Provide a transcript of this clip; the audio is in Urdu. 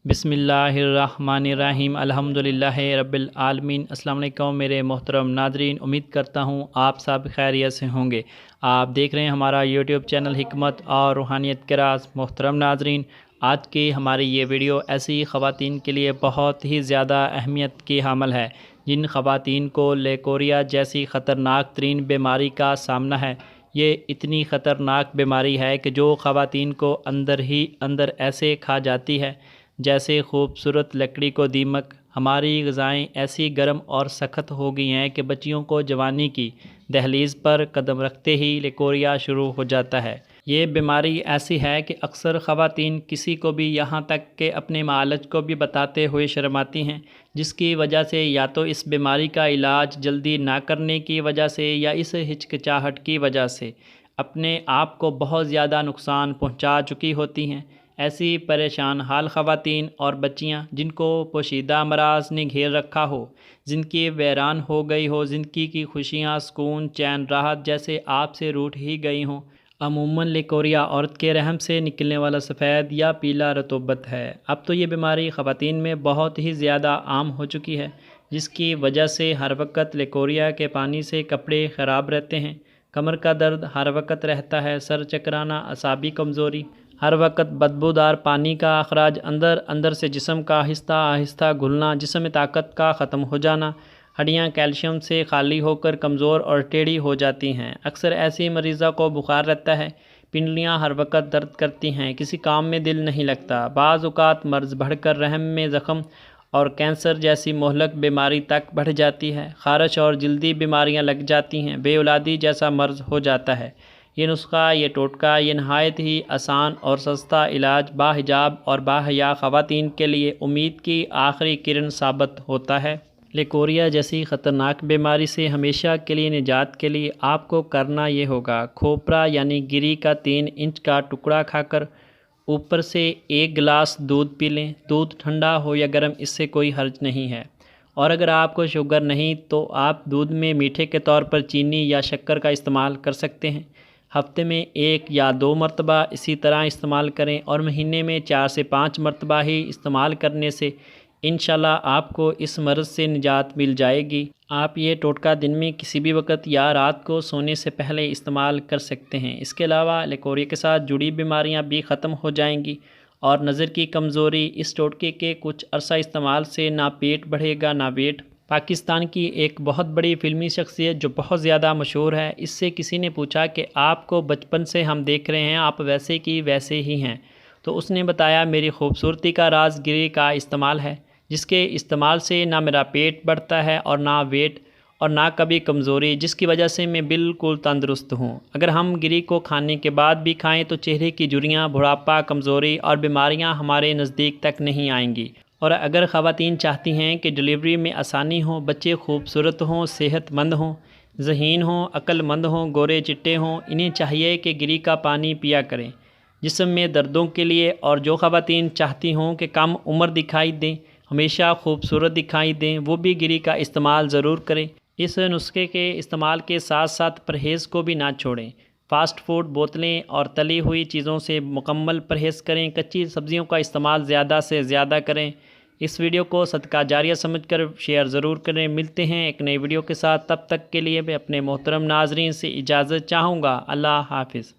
بسم اللہ الرحمن الرحیم الحمدللہ رب العالمین۔ السلام علیکم میرے محترم ناظرین، امید کرتا ہوں آپ سب خیریت سے ہوں گے۔ آپ دیکھ رہے ہیں ہمارا یوٹیوب چینل حکمت اور روحانیت کے راز۔ محترم ناظرین، آج کی ہماری یہ ویڈیو ایسی خواتین کے لیے بہت ہی زیادہ اہمیت کی حامل ہے جن خواتین کو لیکوریا جیسی خطرناک ترین بیماری کا سامنا ہے۔ یہ اتنی خطرناک بیماری ہے کہ جو خواتین کو اندر ہی اندر ایسے کھا جاتی ہے جیسے خوبصورت لکڑی کو دیمک۔ ہماری غذائیں ایسی گرم اور سخت ہو گئی ہیں کہ بچیوں کو جوانی کی دہلیز پر قدم رکھتے ہی لیکوریا شروع ہو جاتا ہے۔ یہ بیماری ایسی ہے کہ اکثر خواتین کسی کو بھی، یہاں تک کہ اپنے معالج کو بھی بتاتے ہوئے شرماتی ہیں، جس کی وجہ سے یا تو اس بیماری کا علاج جلدی نہ کرنے کی وجہ سے یا اس ہچکچاہٹ کی وجہ سے اپنے آپ کو بہت زیادہ نقصان پہنچا چکی ہوتی ہیں۔ ایسی پریشان حال خواتین اور بچیاں جن کو پوشیدہ امراض نے گھیر رکھا ہو، زندگی ویران ہو گئی ہو، زندگی کی خوشیاں، سکون، چین، راحت جیسے آپ سے روٹھ ہی گئی ہوں۔ عموماً لیکوریا عورت کے رحم سے نکلنے والا سفید یا پیلا رطوبت ہے۔ اب تو یہ بیماری خواتین میں بہت ہی زیادہ عام ہو چکی ہے، جس کی وجہ سے ہر وقت لیکوریا کے پانی سے کپڑے خراب رہتے ہیں، کمر کا درد ہر وقت رہتا ہے، سر چکرانا، اعصابی کمزوری، ہر وقت بدبودار پانی کا اخراج، اندر سے جسم کا آہستہ آہستہ گھلنا، جسم میں طاقت کا ختم ہو جانا، ہڈیاں کیلشیم سے خالی ہو کر کمزور اور ٹیڑھی ہو جاتی ہیں۔ اکثر ایسی مریضہ کو بخار رہتا ہے، پنڈلیاں ہر وقت درد کرتی ہیں، کسی کام میں دل نہیں لگتا، بعض اوقات مرض بڑھ کر رحم میں زخم اور کینسر جیسی مہلک بیماری تک بڑھ جاتی ہے، خارش اور جلدی بیماریاں لگ جاتی ہیں، بے اولادی جیسا مرض ہو جاتا ہے۔ یہ نسخہ، یہ ٹوٹکا، یہ نہایت ہی آسان اور سستا علاج باحجاب اور باحیا خواتین کے لیے امید کی آخری کرن ثابت ہوتا ہے۔ لیکوریا جیسی خطرناک بیماری سے ہمیشہ کے لیے نجات کے لیے آپ کو کرنا یہ ہوگا: کھوپرا یعنی گری کا 3 انچ کا ٹکڑا کھا کر اوپر سے 1 گلاس دودھ پی لیں۔ دودھ ٹھنڈا ہو یا گرم، اس سے کوئی حرج نہیں ہے، اور اگر آپ کو شوگر نہیں تو آپ دودھ میں میٹھے کے طور پر چینی یا شکر کا استعمال کر سکتے ہیں۔ ہفتے میں 1 یا 2 مرتبہ اسی طرح استعمال کریں، اور مہینے میں 4 سے 5 مرتبہ ہی استعمال کرنے سے انشاءاللہ آپ کو اس مرض سے نجات مل جائے گی۔ آپ یہ ٹوٹکا دن میں کسی بھی وقت یا رات کو سونے سے پہلے استعمال کر سکتے ہیں۔ اس کے علاوہ لیکوریا کے ساتھ جڑی بیماریاں بھی ختم ہو جائیں گی، اور نظر کی کمزوری۔ اس ٹوٹکے کے کچھ عرصہ استعمال سے نہ پیٹ بڑھے گا نہ ویٹ۔ پاکستان کی ایک بہت بڑی فلمی شخصیت جو بہت زیادہ مشہور ہے، اس سے کسی نے پوچھا کہ آپ کو بچپن سے ہم دیکھ رہے ہیں، آپ ویسے کی ویسے ہی ہیں، تو اس نے بتایا میری خوبصورتی کا راز گری کا استعمال ہے، جس کے استعمال سے نہ میرا پیٹ بڑھتا ہے اور نہ ویٹ، اور نہ کبھی کمزوری، جس کی وجہ سے میں بالکل تندرست ہوں۔ اگر ہم گری کو کھانے کے بعد بھی کھائیں تو چہرے کی جھریاں، بڑھاپا، کمزوری اور بیماریاں ہمارے نزدیک تک نہیں آئیں گی۔ اور اگر خواتین چاہتی ہیں کہ ڈلیوری میں آسانی ہو، بچے خوبصورت ہوں، صحت مند ہوں، ذہین ہوں، عقل مند ہوں، گورے چٹے ہوں، انہیں چاہیے کہ گری کا پانی پیا کریں جسم میں دردوں کے لیے۔ اور جو خواتین چاہتی ہوں کہ کم عمر دکھائی دیں، ہمیشہ خوبصورت دکھائی دیں، وہ بھی گری کا استعمال ضرور کریں۔ اس نسخے کے استعمال کے ساتھ ساتھ پرہیز کو بھی نہ چھوڑیں۔ فاسٹ فوڈ، بوتلیں اور تلی ہوئی چیزوں سے مکمل پرہیز کریں۔ کچی سبزیوں کا استعمال زیادہ سے زیادہ کریں۔ اس ویڈیو کو صدقہ جاریہ سمجھ کر شیئر ضرور کریں۔ ملتے ہیں ایک نئی ویڈیو کے ساتھ، تب تک کے لیے میں اپنے محترم ناظرین سے اجازت چاہوں گا۔ اللہ حافظ۔